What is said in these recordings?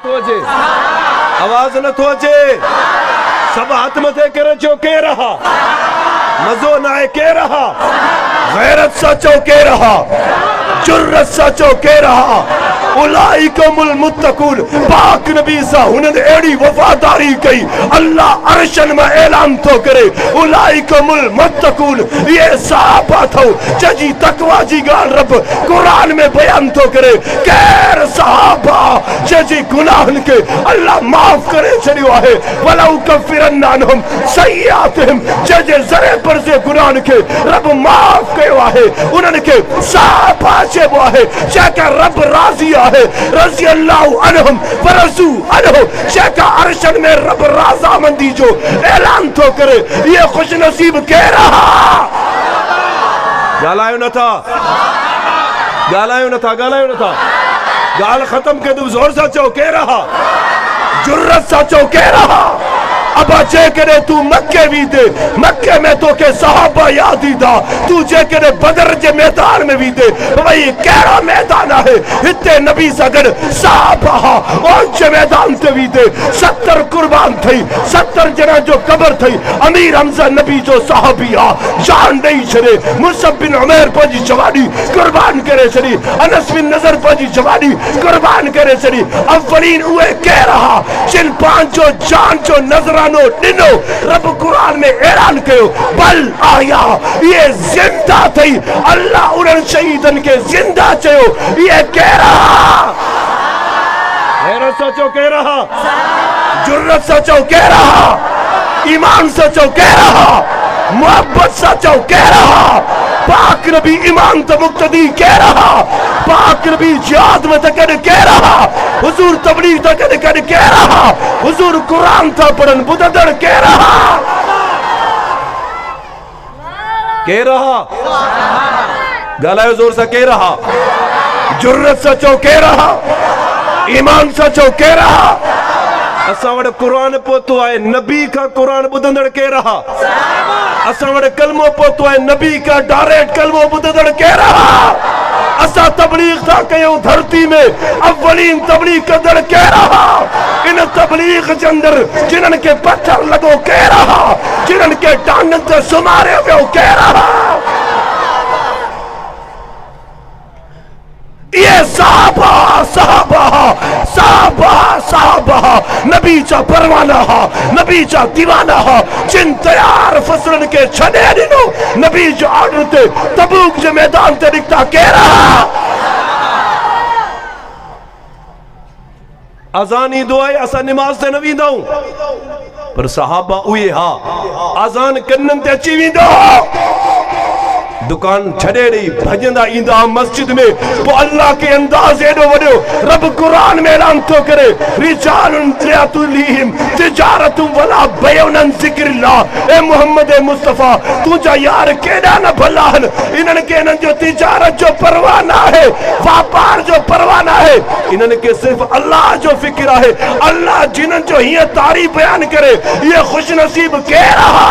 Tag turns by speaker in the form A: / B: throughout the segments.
A: नथो अचे, आवाज़ नथो अचे, सब हाथ मथे करे चो के रहा, मज़ो ना है के रहा, गैरत सा चो के रहा, जुर्रत सा चो के रहा, उलाइकुमुल मुत्तकून। पाक नबी सा हुनन एड़ी वफादारी कई, अल्लाह अरशन में ऐलान तो करे, उलाइकुमुल मुत्तकून, ये सहाबा थो जजी तकवा जी गाल रब कुरान में बयान तो करे, कैर सहाबा जजी गुनाहन के अल्लाह माफ करे छड़ियो है, वलौ कफिरन अन्हुम सय्यातिहिम, जजे जरे पर से गुनाहन के रब माफ कयो है, उनन के सहाबा चेबो है, जेका रब राजी है, रज़ी अल्लाह अन्हुम वरज़ू अन्हु, जेका अरशन में रब राज़ामंदी जो ऐलान तो करे, ये खुश नसीब के रहा। गालायो नथा, गालायो नथा, गालायो नथा, गाल खत्म के तुम जोर सा चो के रहा, जुर्रत सा चो के रहा। अब जे करे तू मक्के भी दे, मक्के में तो के सहाबा याद ही था, तू जे करे बदर जे मैदान में भी दे, भाई केड़ा मैदान है, इतने नबी सगड़ सहाबा और जे मैदान ते भी दे, 70 कुर्बान थई, 70 जना जो कबर थई, अमीर हमजा नबी जो सहाबिया जान नहीं छड़े, मुसअब बिन उमैर पजी जवानी कुर्बान करे छड़ी, अनस बिन नजर पजी जवानी कुर्बान करे छड़ी, अव्वलीन उए कह रहा जिन पांच जो जान जो नजर दिनो रब कुरान में ऐलान कयो, बल आया ये जिंदा थई, अल्लाह उन शहीदन के जिंदा चयो, ये कह रहा, गैरत सचो कह रहा, जुर्रत सचो कह रहा, ईमान सचो कह रहा, मोहब्बत सचो कह रहा, पाक नबी ईमान तो मुक्तदी कह रहा, पाक नबी जिहाद में तकन कह रहा, हुजूर तबलीग तकन कह रहा, हुजूर कुरान था पढ़न बुददड़ कह रहा, गालायो जोर सा कह रहा, जुर्रत सचो कह रहा, ईमान सचो कह रहा, असा वड़ कुरान पोतो है, नबी का कुरान बुदंदड़ कह रहा, असा वड़ कलमो पोतो है, नबी का डायरेक्ट कलमो बुदंदड़ कह रहा, असा तबलीग था कयो धरती में, अव्वलीन तबलीग कदड़ कह रहा, इन तबलीग के अंदर जिनन के पत्थर लगो कह रहा, जिनन के टांगन से सुमारे वो कह रहा, ये सहाबा सहाबा सहाबा सहाबा नबी चा परवाना हा, नबी चा दीवाना हा, जिन तैयार फसलन के छने दिनो नबी जो ऑर्डर थे तबूक जे मैदान ते दिखता कह रहा, अजानी दुआए असा नमाज ते न वींदाऊं, पर सहाबा उए हा अजान कन्नन ते अची वेंदो, दुकान छड़े रही भजंदा ईंदा मस्जिद में, तो अल्लाह के अंदाज एडो वडो रब कुरान में ऐलान तो करे, रिजालुन तुलीहिम तिजारतुम वला बयउन अन जिक्रिल्लाह, ए मोहम्मद ए मुस्तफा तुझा यार केड़ा न भलाहन, इनन के इनन जो तिजारत जो परवाना है, व्यापार जो परवाना है, इनन के सिर्फ अल्लाह जो फिक्र है, अल्लाह जिनन जो ये तारीफ बयान करे, ये खुश नसीब कह रहा,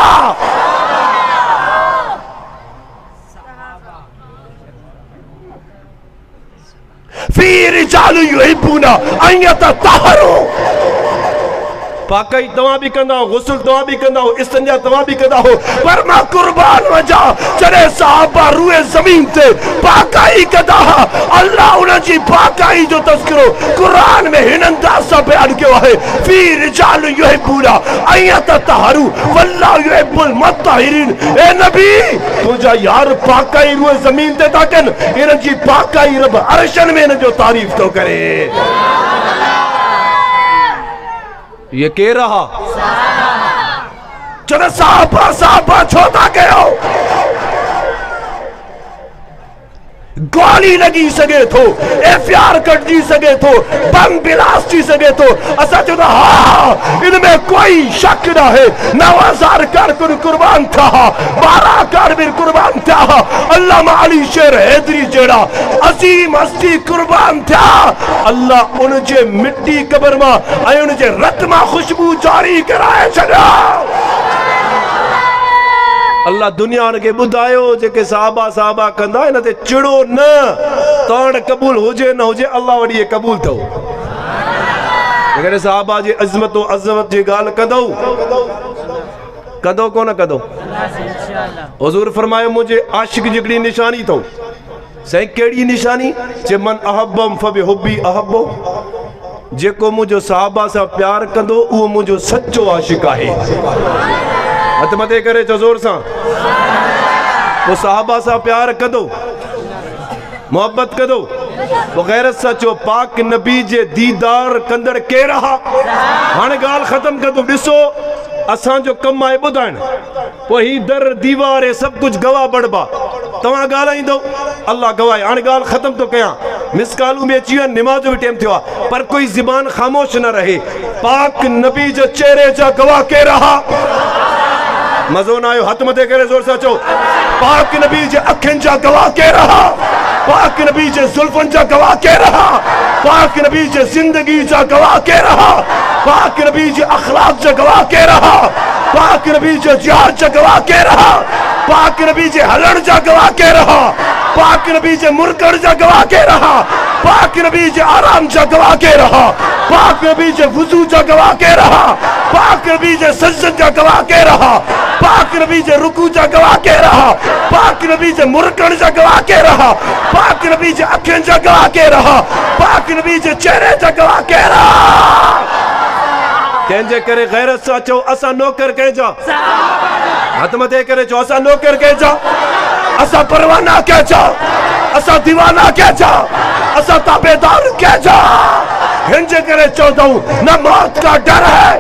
A: फी रिजालु युहिब्बूना अन यततहरू, पाकई तवा भी कंदा हो, गुस्ल तवा भी कंदा हो, इस्तिंजा तवा भी कंदा हो, पर मां कुर्बान वजा चले सहाबा रुए जमीन ते पाकाई कदा, अल्लाह उन जी पाकाई जो तस्करो कुरान में हिनंदा सा बयान किया है, फी रिजालु युहिब्बूना अन यततहरू वल्लाहु युहिब्बुल मुत्तहिरीन, ए नबी तुझा यार पाकाई रुए जमीन ते ताकन, इन जी पाकाई रब अरशन में इन जो तारीफ तो करे, ये कह रहा, चलो साहबा साहबा छोटा कहो, गोली लगी सके तो, एफआर कट जी सके तो, बम बिलास जी सके तो, असा चुना हाँ इनमें कोई शक ना है, 9000 कारकुन कुर्बान था, 12 कारबिर कुर्बान था, अल्लामा अली शेर हैदरी जेड़ा अजीम हस्ती कुर्बान था, अल्लाह उन जे मिट्टी कबर मां ऐं उन जे रत मां खुशबू जारी कराए छड़ा, अल्लाह दुनिया के बुधायो जेके सहाबा सहाबा कंदा इन ते चिड़ो न, तोड़ कबूल होजे न होजे, अल्लाह वड़ी कबूल थो, अगर साहबा जी अजमत व अजमत जी गाल कदो कदो को न कदो हुजूर फरमायो मुझे आशिक जिगड़ी निशानी तो सही केड़ी निशानी जे मन अहब्बम फबिहुब्बी अहब्बो जेको मुझो साहबा सा प्यार कंदो वो मुझो सच्चो आशिक है हथ मथे करे चो जोर सा वो साहबा सा प्यार कंदो मोहब्बत कदो वो गैरत सचो पाक नबी जे दीदार कंदड़ के रहा हाणे गाल खत्म कदो दिसो असा जो कम है बुधाण पो ही दर दीवार सब कुछ गवाह बड़बा तवा गालाइंदो अल्लाह गवाह हाणे गाल खत्म तो कया मिसकालू में अची नमाज भी टाइम थियो पर कोई ज़बान खामोश न रहे पाक नबी जो चेहरे जा गवाह के रहा मज़ो न आयो हथ मथे करे जोर सा चो पाक नबी जे अखिन जा गवाह के रहा पाक नबी जे जुल्फन जा गवाह के रहा पाक नबी जे जिंदगी जा गवाह के रहा पाक नबी जे अखलाक जा गवाह के रहा पाक नबी जे जिहाद जा गवाह के रहा पाक नबी जे हलण जा गवाह के रहा पाक नबी जे मुरकड़ जा गवाह के रहा पाक नबी जे आराम जा गवाह के रहा पाक नबी जे वुजू जा गवाह के रहा पाक नबी जे सजद जा गवाह के रहा पाक नबी जे रुकू जा गवाह के रहा पाक नबी जे मुरकड़ जा गवाह के रहा पाक नबी जे अखिन जा गवाह के रहा पाक नबी जे चेहरे जा गवाह के रहा कंहिंजे करे गैरत सां चओ असां नौकर कंहिंजा हथ मथे करे चओ असां नौकर कंहिंजा असां परवाना कंहिंजा असां दीवाना कंहिंजा असां ताबेदार कंहिंजा हिनजे करे चवंदऊं न मौत का डर है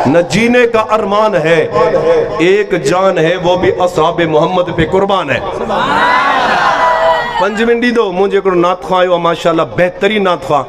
A: न जीने का अरमान है एक जान है वो भी असहाबे मोहम्मद पे कुर्बान है 5 मिनट ॾींदो मुंहिंजे हिकिड़ो नात ख़्वाह आयो आहे माशाअल्लाह बहितरीन नात ख़्वाह